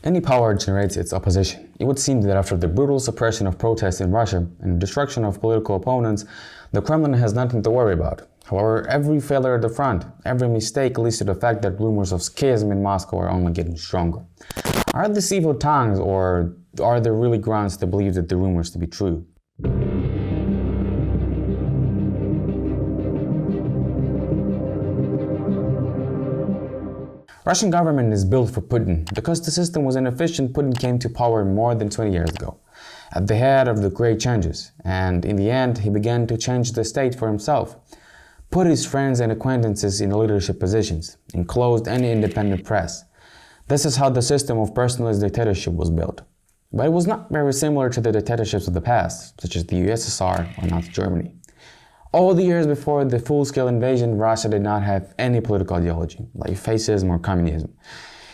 Any power generates its opposition. It would seem that after the brutal suppression of protests in Russia and destruction of political opponents, the Kremlin has nothing to worry about. However, every failure at the front, every mistake leads to the fact that rumors of schism in Moscow are only getting stronger. Are these evil tongues, or are there really grounds to believe that the rumors to be true? Russian government is built for Putin. Because the system was inefficient, Putin came to power more than 20 years ago, at the head of the great changes, and in the end, he began to change the state for himself, put his friends and acquaintances in leadership positions, and closed any independent press. This is how the system of personalist dictatorship was built. But it was not very similar to the dictatorships of the past, such as the USSR or Nazi Germany. All the years before the full-scale invasion, Russia did not have any political ideology, like fascism or communism.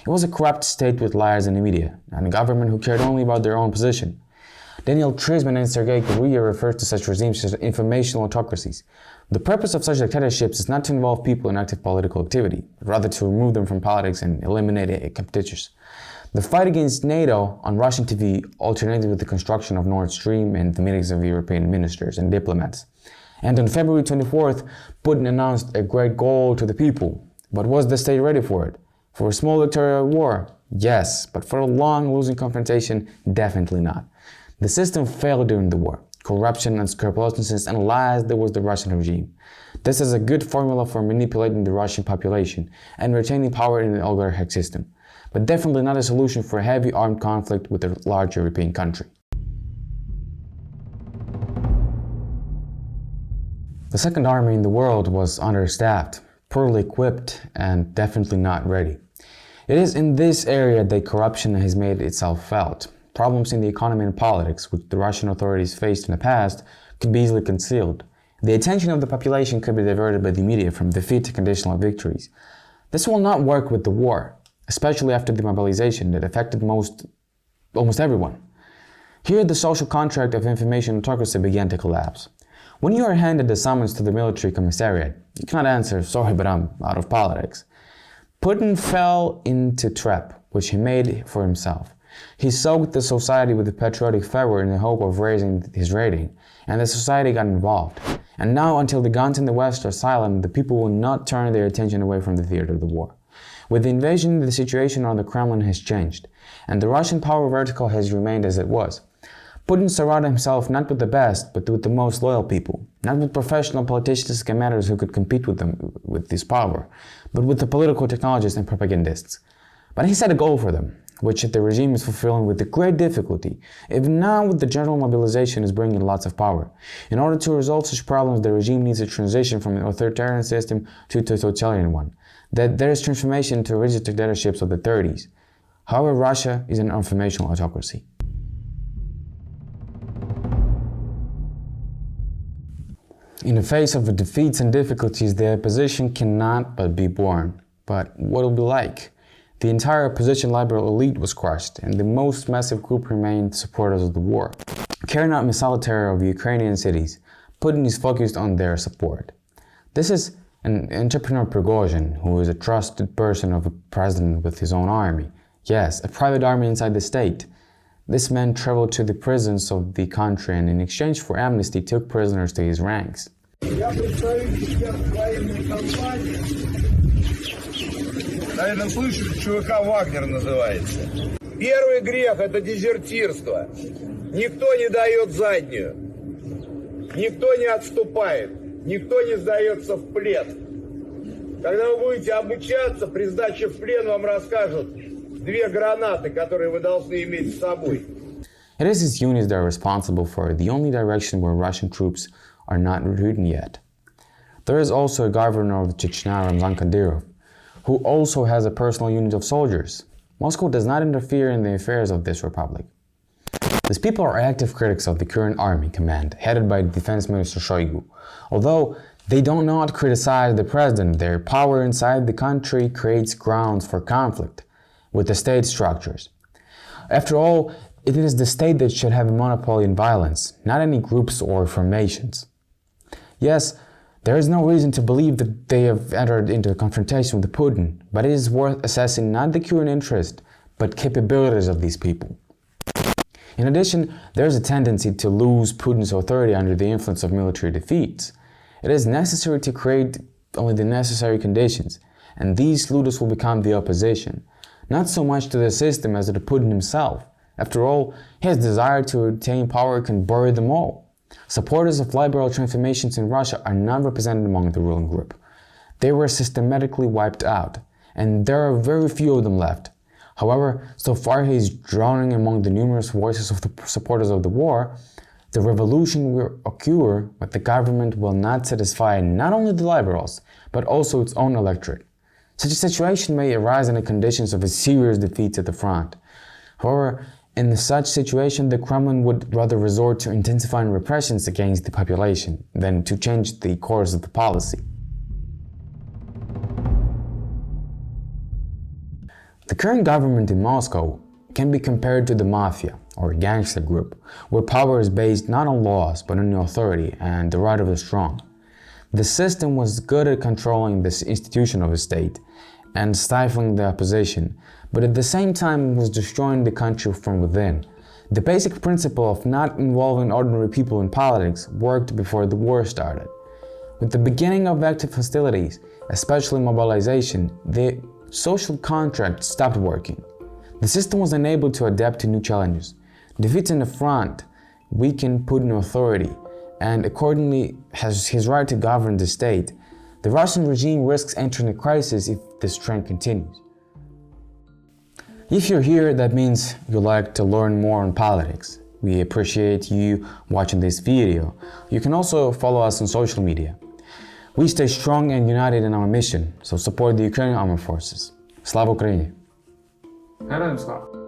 It was a corrupt state with liars in the media, and a government who cared only about their own position. Daniel Trisman and Sergei Korea refer to such regimes as informational autocracies. The purpose of such dictatorships is not to involve people in active political activity, but rather to remove them from politics and eliminate competitors. The fight against NATO on Russian TV alternated with the construction of Nord Stream and the meetings of European ministers and diplomats. And on February 24th, Putin announced a great goal to the people. But was the state ready for it? For a small victorious war? Yes, but for a long losing confrontation? Definitely not. The system failed during the war. Corruption, unscrupulousness, and lies, that was the Russian regime. This is a good formula for manipulating the Russian population and retaining power in the oligarchic system, but definitely not a solution for a heavy armed conflict with a large European country. The second army in the world was understaffed, poorly equipped, and definitely not ready. It is in this area that corruption has made itself felt. Problems in the economy and politics, which the Russian authorities faced in the past, could be easily concealed. The attention of the population could be diverted by the media from defeat to conditional victories. This will not work with the war, especially after the mobilization that affected almost everyone. Here, the social contract of information autocracy began to collapse. When you are handed the summons to the military commissariat, you cannot answer, "Sorry, but I'm out of politics." Putin fell into a trap, which he made for himself. He soaked the society with a patriotic fervor in the hope of raising his rating, and the society got involved. And now, until the guns in the West are silent, the people will not turn their attention away from the theater of the war. With the invasion, the situation on the Kremlin has changed, and the Russian power vertical has remained as it was. Putin surrounded himself not with the best, but with the most loyal people, not with professional politicians and commanders who could compete with them with this power, but with the political technologists and propagandists. But he set a goal for them, which the regime is fulfilling with great difficulty, even now with the general mobilization is bringing lots of power. In order to resolve such problems, the regime needs a transition from an authoritarian system to a totalitarian one. That there is transformation to rigid dictatorships of the 30s. However, Russia is an informational autocracy. In the face of the defeats and difficulties, the opposition cannot but be born. But what will it be like? The entire opposition liberal elite was crushed, and the most massive group remained supporters of the war. Carrying out missile terror of Ukrainian cities, Putin is focused on their support. This is an entrepreneur Prigozhin, who is a trusted person of a president with his own army. Yes, a private army inside the state. This man traveled to the prisons of the country and in exchange for amnesty took prisoners to his ranks. Наверное, слышали, ЧВК «Вагнер» называется. Первый грех – это дезертирство. Никто не дает заднюю. Никто не отступает. Никто не сдается в плен. Когда вы будете обучаться, при сдаче в плен вам расскажут 2 гранаты, которые вы должны иметь с собой. It is his units that are responsible for the only direction where Russian troops are not recruiting yet. There is also a governor of Chechnya, Ramzan Kadyrov, who also has a personal unit of soldiers. Moscow does not interfere in the affairs of this republic. These people are active critics of the current army command, headed by Defense Minister Shoigu. Although they don't not criticize the president, their power inside the country creates grounds for conflict with the state structures. After all, it is the state that should have a monopoly in violence, not any groups or formations. Yes, there is no reason to believe that they have entered into a confrontation with Putin, but it is worth assessing not the current interest, but capabilities of these people. In addition, there's a tendency to lose Putin's authority under the influence of military defeats. It is necessary to create only the necessary conditions, and these leaders will become the opposition, not so much to the system as to Putin himself. After all, his desire to retain power can bury them all. Supporters of liberal transformations in Russia are not represented among the ruling group. They were systematically wiped out, and there are very few of them left. However, so far he is drowning among the numerous voices of the supporters of the war. The revolution will occur, but the government will not satisfy not only the liberals, but also its own electorate. Such a situation may arise in the conditions of a serious defeat at the front. However, in such situation, the Kremlin would rather resort to intensifying repressions against the population than to change the course of the policy. The current government in Moscow can be compared to the mafia, or gangster group, where power is based not on laws but on authority and the right of the strong. The system was good at controlling this institution of a state and stifling the opposition, but at the same time was destroying the country from within. The basic principle of not involving ordinary people in politics worked before the war started. With the beginning of active hostilities, especially mobilization, the social contract stopped working. The system was unable to adapt to new challenges. Defeats in the front weakened Putin's authority, and accordingly has his right to govern the state. The Russian regime risks entering a crisis if this trend continues. If you're here, that means you like to learn more on politics. We appreciate you watching this video. You can also follow us on social media. We stay strong and united in our mission, so support the Ukrainian armed forces. Slava Ukraini! Героям слава!